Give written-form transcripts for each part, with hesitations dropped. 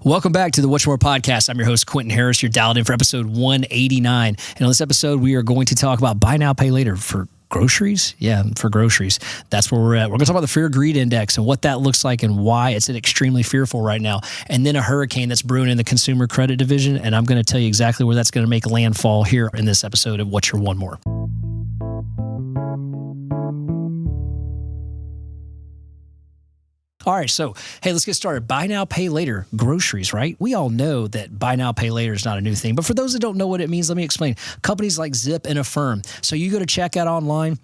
Welcome back to the What's More podcast. I'm your host, Quentin Harris. You're dialed in for episode 189. And on this episode, we are going to talk about buy now, pay later for groceries. Yeah, for groceries. That's where we're at. We're going to talk about the fear greed index and what that looks like and why it's extremely fearful right now. And then a hurricane that's brewing in the consumer credit division. And I'm going to tell you exactly where that's going to make landfall here in this episode of What's Your One More. All right, so, hey, let's get started. Buy now, pay later, groceries, right? We all know that buy now, pay later is not a new thing. But for those that don't know what it means, let me explain. Companies like Zip and Affirm. So you go to checkout online.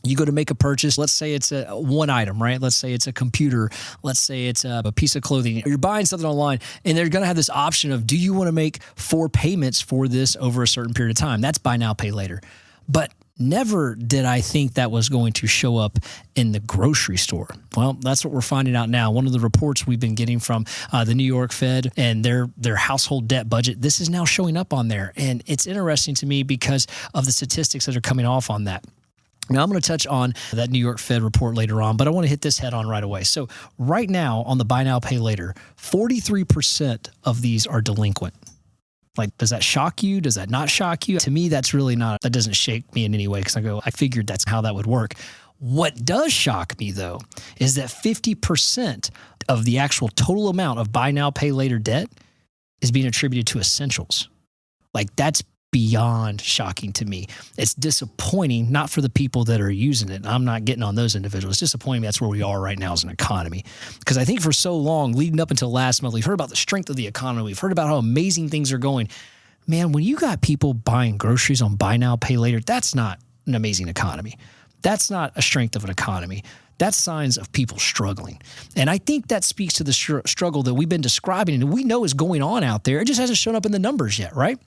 You go to make a purchase. Let's say it's a one item, right? Let's say it's a computer. Let's say it's a piece of clothing. You're buying something online, and they're going to have this option of, do you want to make 4 payments for this over a certain period of time? That's buy now, pay later. But never did I think that was going to show up in the grocery store. Well, that's what we're finding out now. One of the reports we've been getting from the New York Fed and their household debt budget, this is now showing up on there. And it's interesting to me because of the statistics that are coming off on that. Now, I'm going to touch on that New York Fed report later on, but I want to hit this head on right away. So right now on the buy now, pay later, 43% of these are delinquent. Like, does that shock you? Does that not shock you? To me, that's really not, that doesn't shake me in any way because I figured that's how that would work. What does shock me, though, is that 50% of the actual total amount of buy now, pay later debt is being attributed to essentials. Like, that's beyond shocking to me. It's disappointing, not for the people that are using it. I'm not getting on those individuals. It's disappointing that's where we are right now as an economy. Because I think for so long, leading up until last month, we've heard about the strength of the economy. We've heard about how amazing things are going. Man, when you got people buying groceries on buy now, pay later, that's not an amazing economy. That's not a strength of an economy. That's signs of people struggling. And I think that speaks to the struggle that we've been describing and we know is going on out there. It just hasn't shown up in the numbers yet, right?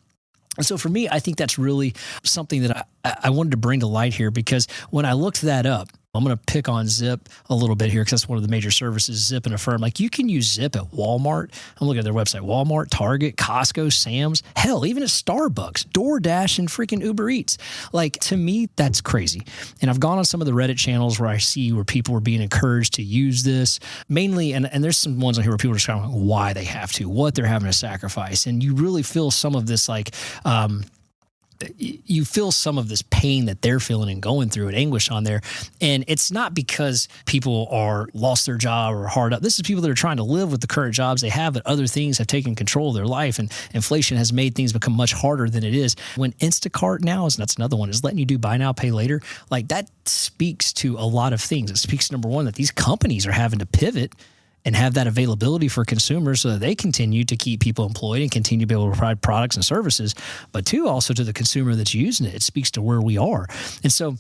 And so for me, I think that's really something that I wanted to bring to light here because when I looked that up, I'm going to pick on Zip a little bit here because that's one of the major services, Zip and Affirm. Like, you can use Zip at Walmart. I'm looking at their website, Walmart, Target, Costco, Sam's, hell, even at Starbucks, DoorDash, and freaking Uber Eats. Like, to me, that's crazy. And I've gone on some of the Reddit channels where I see where people are being encouraged to use this mainly. And there's some ones on here where people are just kind of like why they have to, what they're having to sacrifice. And you really feel some of this, like, you feel some of this pain that they're feeling and going through and anguish on there. And it's not because people are lost their job or hard up. This is people that are trying to live with the current jobs they have, but other things have taken control of their life. And inflation has made things become much harder than it is. When Instacart now that's another one, is letting you do buy now, pay later. Like, that speaks to a lot of things. It speaks to, number one, that these companies are having to pivot and have that availability for consumers so that they continue to keep people employed and continue to be able to provide products and services. But two, also to the consumer that's using it. It speaks to where we are. And so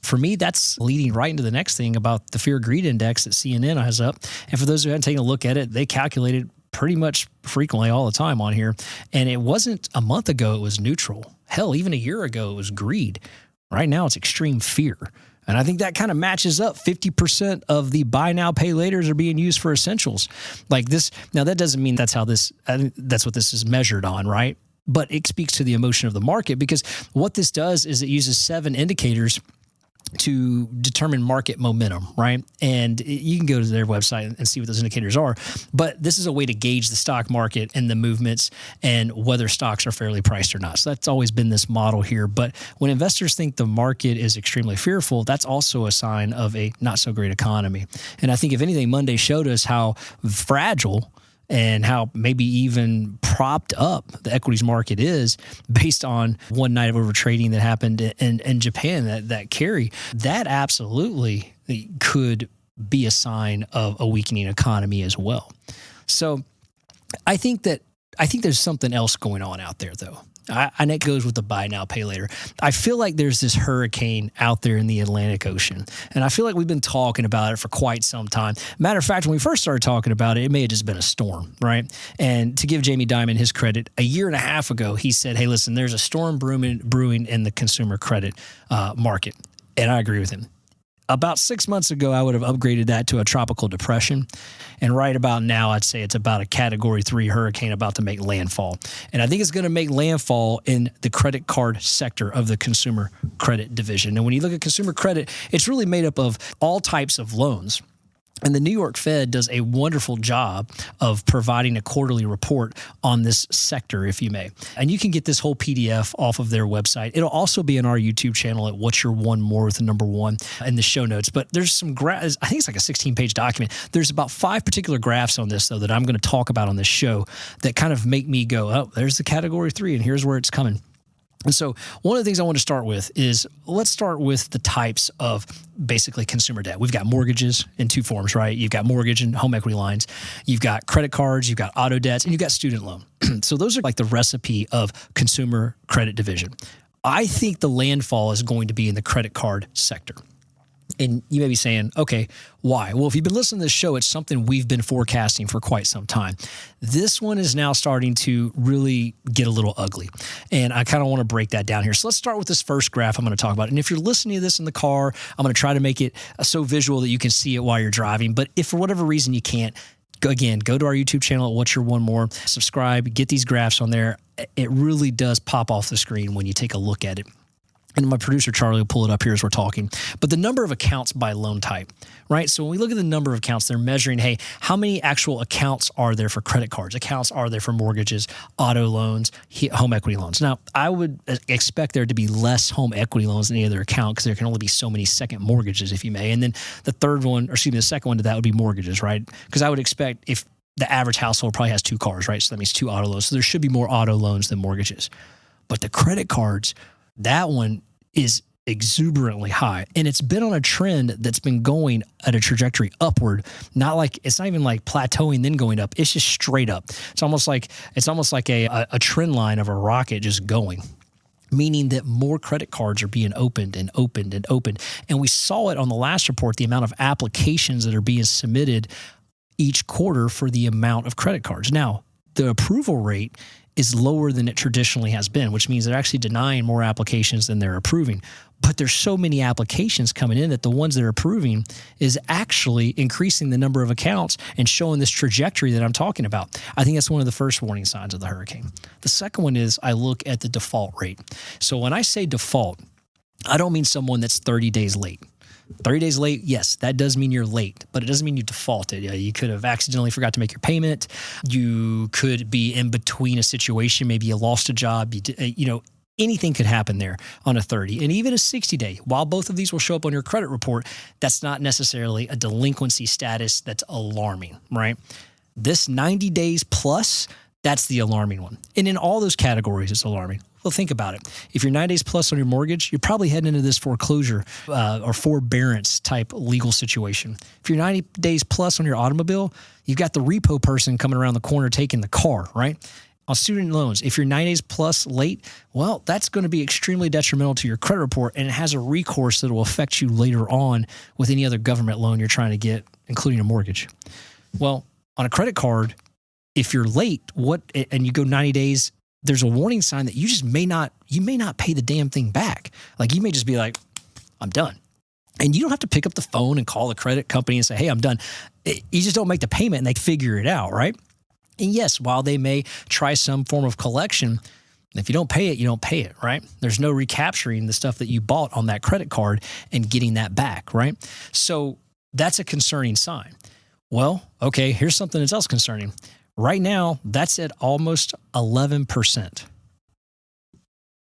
for me, that's leading right into the next thing about the fear greed index that CNN has up. And for those who haven't taken a look at it, they calculated pretty much frequently all the time on here. And it wasn't a month ago, it was neutral. Hell, even a year ago, it was greed. Right now, it's extreme fear. And I think that kind of matches up. 50% of the buy now, pay laters are being used for essentials like this. Now, that doesn't mean that's what this is measured on, right? But it speaks to the emotion of the market because what this does is it uses 7 indicators to determine market momentum, right? And you can go to their website and see what those indicators are. But this is a way to gauge the stock market and the movements and whether stocks are fairly priced or not. So that's always been this model here. But when investors think the market is extremely fearful, that's also a sign of a not so great economy. And I think if anything, Monday showed us how fragile and how maybe even propped up the equities market is based on one night of overtrading that happened in Japan, that carry, that absolutely could be a sign of a weakening economy as well. So I think there's something else going on out there, though. And it goes with the buy now, pay later. I feel like there's this hurricane out there in the Atlantic Ocean. And I feel like we've been talking about it for quite some time. Matter of fact, when we first started talking about it, it may have just been a storm, right? And to give Jamie Dimon his credit, a year and a half ago, he said, hey, listen, there's a storm brewing in the consumer credit market. And I agree with him. About 6 months ago, I would have upgraded that to a tropical depression. And right about now, I'd say it's about a Category 3 hurricane about to make landfall. And I think it's going to make landfall in the credit card sector of the consumer credit division. And when you look at consumer credit, it's really made up of all types of loans. And the New York Fed does a wonderful job of providing a quarterly report on this sector, if you may. And you can get this whole PDF off of their website. It'll also be in our YouTube channel at What's Your One More with the number one in the show notes. But there's some graphs. I think it's like a 16-page document. There's about 5 particular graphs on this, though, that I'm going to talk about on this show that kind of make me go, oh, there's the category 3, and here's where it's coming. And so one of the things I want to start with is let's start with the types of basically consumer debt. We've got mortgages in 2 forms, right? You've got mortgage and home equity lines. You've got credit cards, you've got auto debts, and you've got student loan. So those are like the recipe of consumer credit division. I think the landfall is going to be in the credit card sector. And you may be saying, okay, why? Well, if you've been listening to this show, it's something we've been forecasting for quite some time. This one is now starting to really get a little ugly. And I kind of want to break that down here. So let's start with this first graph I'm going to talk about. And if you're listening to this in the car, I'm going to try to make it so visual that you can see it while you're driving. But if for whatever reason you can't, go to our YouTube channel at What's Your One More, subscribe, get these graphs on there. It really does pop off the screen when you take a look at it. And my producer, Charlie, will pull it up here as we're talking. But the number of accounts by loan type, right? So when we look at the number of accounts, they're measuring, hey, how many actual accounts are there for credit cards? Accounts are there for mortgages, auto loans, home equity loans? Now, I would expect there to be less home equity loans than any other account because there can only be so many second mortgages, if you may. And then the second one to that would be mortgages, right? Because I would expect if the average household probably has 2 cars, right? So that means 2 auto loans. So there should be more auto loans than mortgages. But the credit cards, that one is exuberantly high. And it's been on a trend that's been going at a trajectory upward. It's not even like plateauing then going up. It's just straight up. It's almost like a trend line of a rocket just going. Meaning that more credit cards are being opened and opened and opened. And we saw it on the last report, the amount of applications that are being submitted each quarter for the amount of credit cards. Now, the approval rate is lower than it traditionally has been, which means they're actually denying more applications than they're approving. But there's so many applications coming in that the ones they're approving is actually increasing the number of accounts and showing this trajectory that I'm talking about. I think that's one of the first warning signs of the hurricane. The second one is I look at the default rate. So when I say default, I don't mean someone that's 30 days late. 30 days late, yes, that does mean you're late, but it doesn't mean you defaulted. You could have accidentally forgot to make your payment. You could be in between a situation. Maybe you lost a job. Anything could happen there on a 30 and even a 60-day. While both of these will show up on your credit report, that's not necessarily a delinquency status that's alarming, right? This 90 days plus, that's the alarming one. And in all those categories, it's alarming. Well, think about it. If you're 9 days plus on your mortgage, you're probably heading into this foreclosure or forbearance type legal situation. If you're 90 days plus on your automobile, you've got the repo person coming around the corner taking the car, right? On student loans, if you're 9 days plus late, well, that's going to be extremely detrimental to your credit report, and it has a recourse that will affect you later on with any other government loan you're trying to get, including a mortgage. Well, on a credit card, if you're late, and you go 90 days, there's a warning sign that you may not pay the damn thing back. Like you may just be like, I'm done. And you don't have to pick up the phone and call the credit company and say, hey, I'm done. You just don't make the payment and they figure it out, right? And yes, while they may try some form of collection, if you don't pay it, you don't pay it, right? There's no recapturing the stuff that you bought on that credit card and getting that back, right? So that's a concerning sign. Well, okay, here's something that's else concerning. Right now, that's at almost 11%.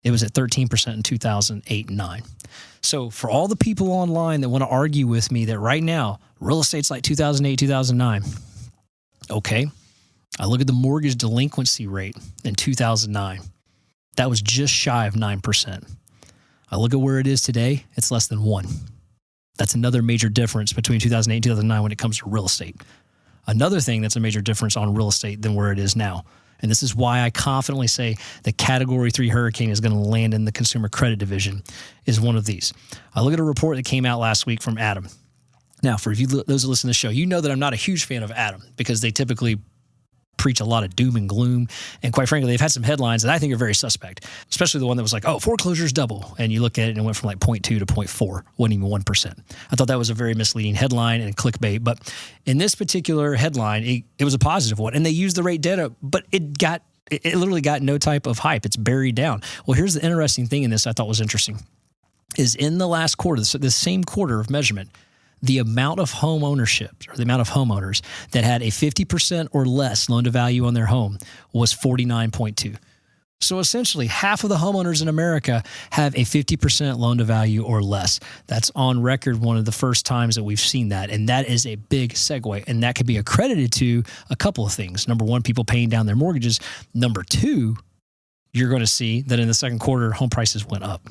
It was at 13% in 2008 and 9. So for all the people online that want to argue with me that right now, real estate's like 2008, 2009. Okay, I look at the mortgage delinquency rate in 2009. That was just shy of 9%. I look at where it is today, it's less than 1. That's another major difference between 2008 and 2009 when it comes to real estate. Another thing that's a major difference on real estate than where it is now. And this is why I confidently say the Category 3 hurricane is going to land in the consumer credit division is one of these. I look at a report that came out last week from Adam. Now, for those who listen to the show, you know that I'm not a huge fan of Adam because they typically preach a lot of doom and gloom. And quite frankly, they've had some headlines that I think are very suspect, especially the one that was like, oh, foreclosures double. And you look at it and it went from like 0.2 to 0.4, wasn't even 1%. I thought that was a very misleading headline and clickbait. But in this particular headline, it was a positive one. And they used the rate data, but it literally got no type of hype. It's buried down. Well, here's the interesting thing in this I thought was interesting is in the last quarter, the same quarter of measurement, the amount of home ownership or the amount of homeowners that had a 50% or less loan to value on their home was 49.2. So essentially, half of the homeowners in America have a 50% loan to value or less. That's on record one of the first times that we've seen that. And that is a big segue. And that could be accredited to a couple of things. Number one, people paying down their mortgages. Number two, you're going to see that in the second quarter, home prices went up.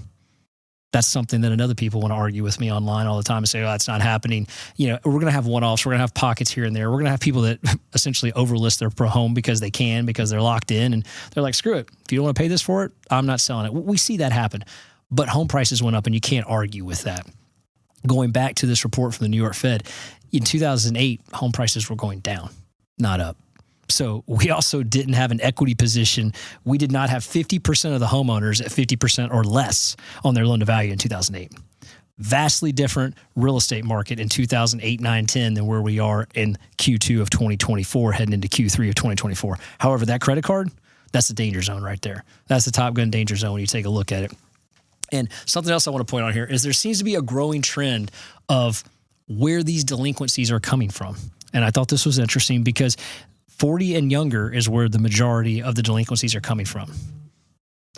That's something that other people want to argue with me online all the time and say, oh, that's not happening. You know, we're going to have one-offs. We're going to have pockets here and there. We're going to have people that essentially overlist their home because they can, because they're locked in. And they're like, screw it. If you don't want to pay this for it, I'm not selling it. We see that happen. But home prices went up, and you can't argue with that. Going back to this report from the New York Fed, in 2008, home prices were going down, not up. So we also didn't have an equity position. We did not have 50% of the homeowners at 50% or less on their loan to value in 2008. Vastly different real estate market in 2008, 9, 10 than where we are in Q2 of 2024 heading into Q3 of 2024. However, that credit card, that's the danger zone right there. That's the Top Gun danger zone when you take a look at it. And something else I want to point out here is there seems to be a growing trend of where these delinquencies are coming from. And I thought this was interesting because 40 and younger is where the majority of the delinquencies are coming from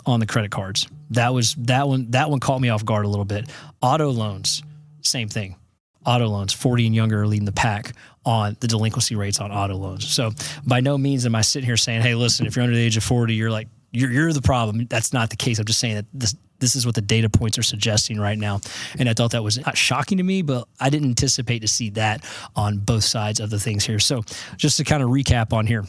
on the credit cards. That one caught me off guard a little bit. Auto loans, same thing. Auto loans, 40 and younger are leading the pack on the delinquency rates on auto loans. So by no means am I sitting here saying, hey, listen, if you're under the age of 40, you're the problem. That's not the case. I'm just saying that this is what the data points are suggesting right now. And I thought that was not shocking to me, but I didn't anticipate to see that on both sides of the things here. So just to kind of recap on here,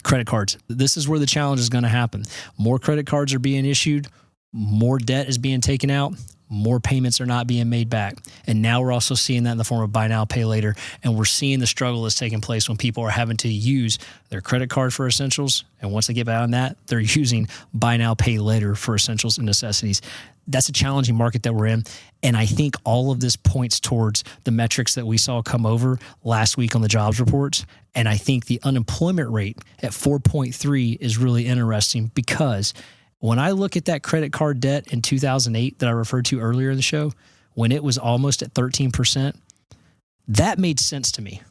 credit cards. This is where the challenge is going to happen. More credit cards are being issued. More debt is being taken out. More payments are not being made back. And now we're also seeing that in the form of buy now, pay later. And we're seeing the struggle that's taking place when people are having to use their credit card for essentials. And once they get beyond that, they're using buy now, pay later for essentials and necessities. That's a challenging market that we're in. And I think all of this points towards the metrics that we saw come over last week on the jobs reports. And I think the unemployment rate at 4.3 is really interesting because when I look at that credit card debt in 2008 that I referred to earlier in the show, when it was almost at 13%, that made sense to me.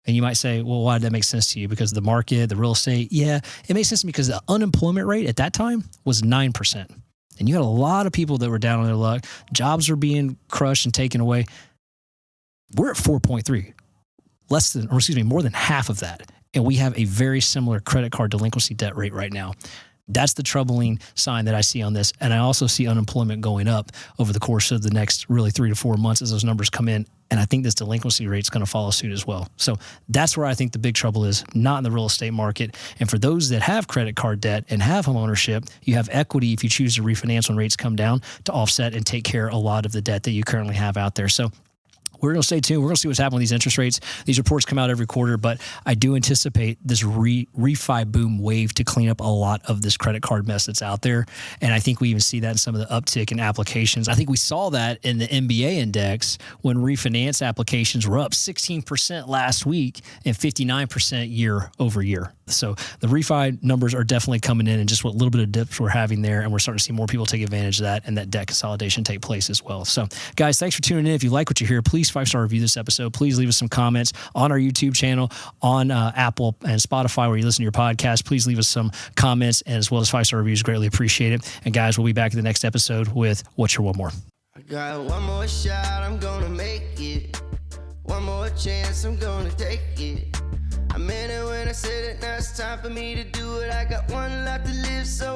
And you might say, well, why did that make sense to you? Because of the market, the real estate? Yeah, it made sense to me because the unemployment rate at that time was 9%. And you had a lot of people that were down on their luck. Jobs were being crushed and taken away. We're at 4.3, more than half of that. And we have a very similar credit card delinquency debt rate right now. That's the troubling sign that I see on this. And I also see unemployment going up over the course of the next really 3 to 4 months as those numbers come in. And I think this delinquency rate is going to follow suit as well. So that's where I think the big trouble is, not in the real estate market. And for those that have credit card debt and have home ownership, you have equity if you choose to refinance when rates come down to offset and take care of a lot of the debt that you currently have out there. So we're going to stay tuned. We're going to see what's happening with these interest rates. These reports come out every quarter, but I do anticipate this refi boom wave to clean up a lot of this credit card mess that's out there. And I think we even see that in some of the uptick in applications. I think we saw that in the MBA index when refinance applications were up 16% last week and 59% year over year. So the refi numbers are definitely coming in, and just what little bit of dips we're having there, and we're starting to see more people take advantage of that and that debt consolidation take place as well. So guys, thanks for tuning in. If you like what you hear, please 5-star review this episode. Please leave us some comments on our YouTube channel, on Apple and Spotify where you listen to your podcast. Please leave us some comments, and as well as 5-star reviews. Greatly appreciate it. And guys, we'll be back in the next episode with What's Your One More. I got one more shot, I'm gonna make it. One more chance, I'm gonna take it. I meant it when I said it, now it's time for me to do it. I got one life to live, so